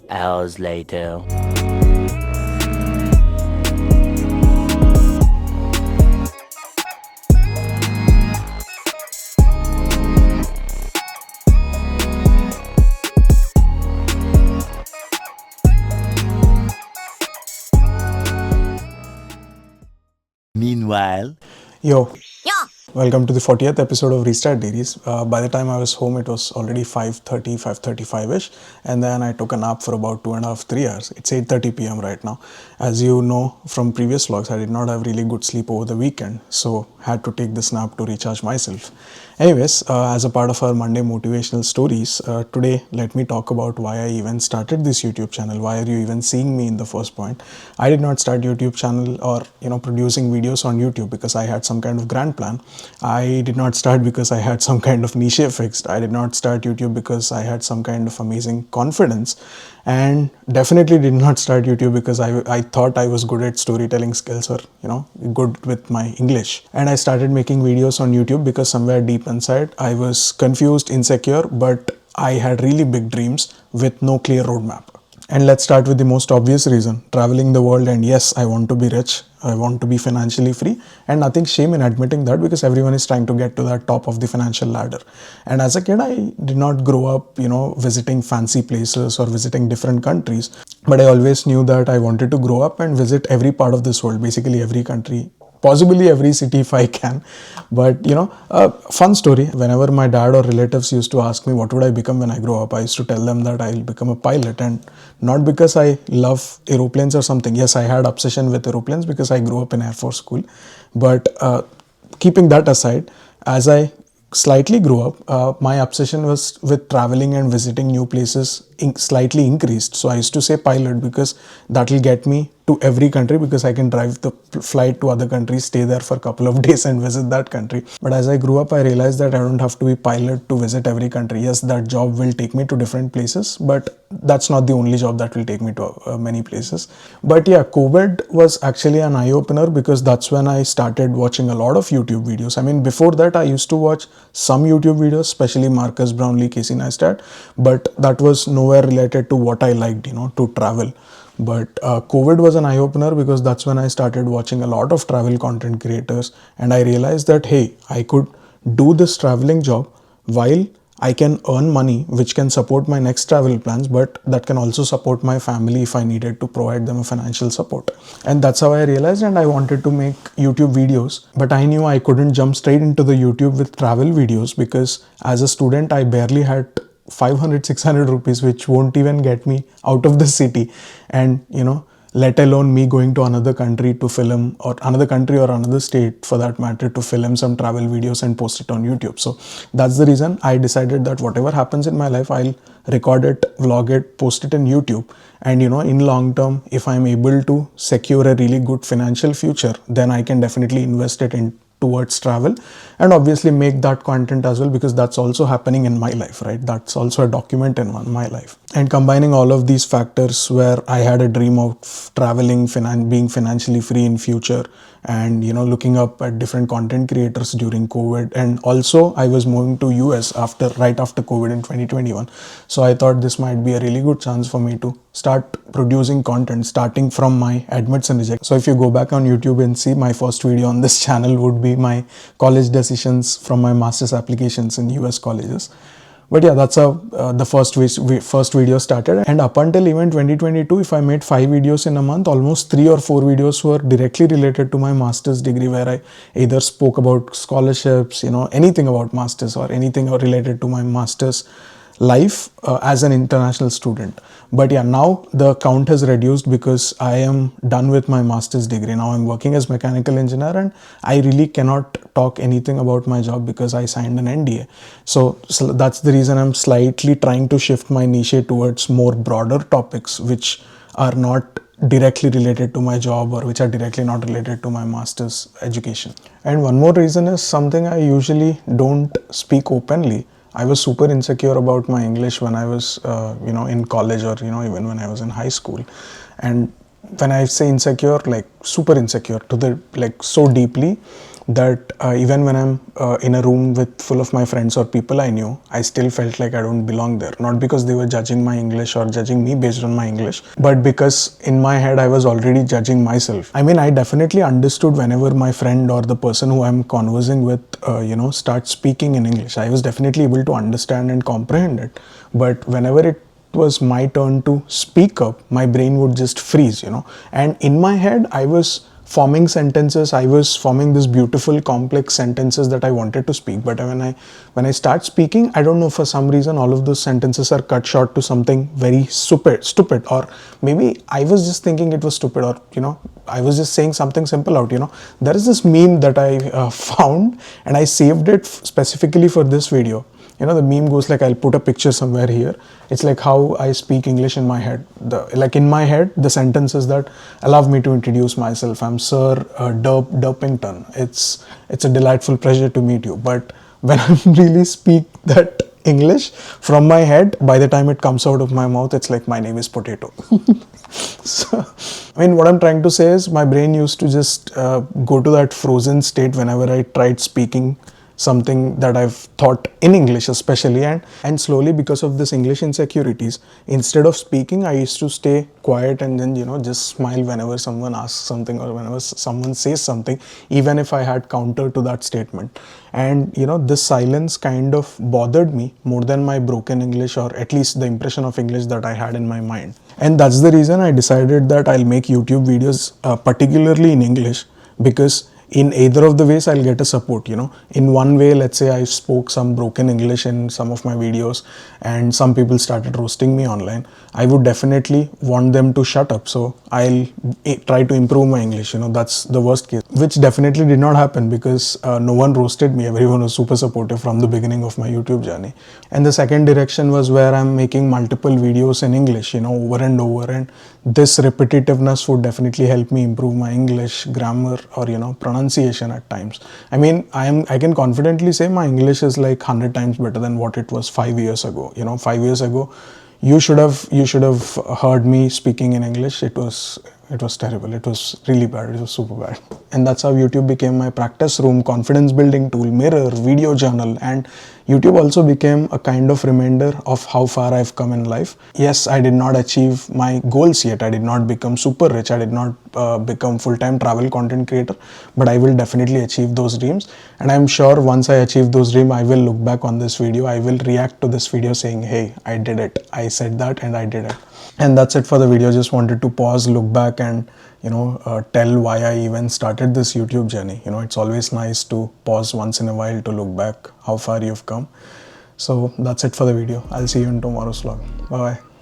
hours later. Meanwhile, Yo, welcome to the 40th episode of Restart Diaries. By the time I was home, it was already 5:30, 5:35ish, and then I took a nap for about 2.5, 3 hours. It's 8:30 p.m. right now. As you know from previous vlogs, I did not have really good sleep over the weekend, so had to take this nap to recharge myself. Anyways, as a part of our Monday motivational stories, today let me talk about why I even started this YouTube channel. Why are you even seeing me in the first point? I did not start YouTube channel or producing videos on YouTube because I had some kind of grand plan. I did not start because I had some kind of niche fixed. I did not start YouTube because I had some kind of amazing confidence, and definitely did not start YouTube because I thought I was good at storytelling skills or good with my English. And I started making videos on YouTube because somewhere deep inside I was confused, insecure, but I had really big dreams with no clear roadmap. And let's start with the most obvious reason, traveling the world. And yes, I want to be rich, I want to be financially free, and nothing shame in admitting that because everyone is trying to get to that top of the financial ladder. And as a kid, I did not grow up visiting fancy places or visiting different countries, but I always knew that I wanted to grow up and visit every part of this world, basically every country, possibly every city if I can. But a fun story, whenever my dad or relatives used to ask me what would I become when I grow up, I used to tell them that I'll become a pilot. And not because I love aeroplanes or something. Yes, I had obsession with aeroplanes because I grew up in Air Force school. But keeping that aside, as I slightly grew up, my obsession was with traveling and visiting new places slightly increased. So I used to say pilot because that will get me to every country, because I can drive the flight to other countries, stay there for a couple of days and visit that country. But as I grew up, I realized that I don't have to be pilot to visit every country. Yes, that job will take me to different places, but that's not the only job that will take me to many places. But yeah, COVID was actually an eye-opener because that's when I started watching a lot of YouTube videos. I mean, before that I used to watch some YouTube videos, especially Marcus Brownlee, Casey Neistat, but that was nowhere related to what I liked, to travel. But COVID was an eye-opener because that's when I started watching a lot of travel content creators, and I realized that hey, I could do this traveling job while I can earn money which can support my next travel plans, but that can also support my family if I needed to provide them a financial support. And that's how I realized, and I wanted to make YouTube videos, but I knew I couldn't jump straight into the YouTube with travel videos because as a student I barely had 500, 600 rupees, which won't even get me out of the city. And let alone me going to another country to film, or another country or another state for that matter, to film some travel videos and post it on YouTube. So that's the reason I decided that whatever happens in my life, I'll record it, vlog it, post it in YouTube. And in long term, if I'm able to secure a really good financial future, then I can definitely invest it in towards travel, and obviously make that content as well, because that's also happening in my life, right? That's also a document in my life. And combining all of these factors, where I had a dream of traveling, being financially free in future, and looking up at different content creators during COVID, and also I was moving to US right after COVID in 2021. So I thought this might be a really good chance for me to start producing content, starting from my admits and rejects. So if you go back on YouTube and see, my first video on this channel would be my college decisions from my master's applications in US colleges. But yeah, that's how the first video started. And up until even 2022, if I made 5 videos in a month, almost 3 or 4 videos were directly related to my master's degree, where I either spoke about scholarships, anything about masters or anything related to my master's life as an international student. But yeah, now the count has reduced because I am done with my master's degree. Now I'm working as mechanical engineer, and I really cannot talk anything about my job because I signed an NDA. So that's the reason I'm slightly trying to shift my niche towards more broader topics which are not directly related to my job, or which are directly not related to my master's education. And one more reason is something I usually don't speak openly. I was super insecure about my English when I was, in college, or, even when I was in high school. And when I say insecure, like super insecure to the, like so deeply that even when I'm in a room with full of my friends or people I knew, I still felt like I don't belong there. Not because they were judging my English or judging me based on my English, but because in my head I was already judging myself. I mean, I definitely understood whenever my friend or the person who I'm conversing with, starts speaking in English. I was definitely able to understand and comprehend it. But whenever it was my turn to speak up, my brain would just freeze, and in my head I was forming sentences, I was forming this beautiful complex sentences that I wanted to speak. But when I start speaking, I don't know, for some reason all of those sentences are cut short to something very stupid, or maybe I was just thinking it was stupid, or I was just saying something simple out. There is this meme that I found, and I saved it specifically for this video. The meme goes like, I'll put a picture somewhere here. It's like how I speak English in my head. In my head, the sentence is that, allow me to introduce myself. I'm Sir Derpington. It's a delightful pleasure to meet you. But when I really speak that English from my head, by the time it comes out of my mouth, it's like, my name is Potato. So, what I'm trying to say is, my brain used to just go to that frozen state whenever I tried speaking something that I've thought in English especially, and slowly, because of this English insecurities, instead of speaking, I used to stay quiet and then just smile whenever someone asks something or whenever someone says something, even if I had counter to that statement. And this silence kind of bothered me more than my broken English, or at least the impression of English that I had in my mind. And that's the reason I decided that I'll make YouTube videos particularly in English, because in either of the ways I'll get a support. In one way, let's say I spoke some broken English in some of my videos and some people started roasting me online, I would definitely want them to shut up, so I'll try to improve my English. That's the worst case, which definitely did not happen, because no one roasted me. Everyone was super supportive from the beginning of my YouTube journey. And the second direction was where I'm making multiple videos in English, over and over, and this repetitiveness would definitely help me improve my English grammar, or pronunciation at times. I can confidently say my English is like 100 times better than what it was 5 years ago. 5 years ago, you should have heard me speaking in English. It was terrible. It was really bad. It was super bad. And that's how YouTube became my practice room, confidence building tool, mirror, video journal. And YouTube also became a kind of reminder of how far I've come in life. Yes, I did not achieve my goals yet. I did not become super rich. I did not become full-time travel content creator, but I will definitely achieve those dreams. And I'm sure once I achieve those dreams, I will look back on this video. I will react to this video saying, hey, I did it. I said that and I did it. And that's it for the video. Just wanted to pause, look back, and tell why I even started this YouTube journey. It's always nice to pause once in a while to look back how far you've come. So that's it for the video. I'll see you in tomorrow's vlog. Bye bye.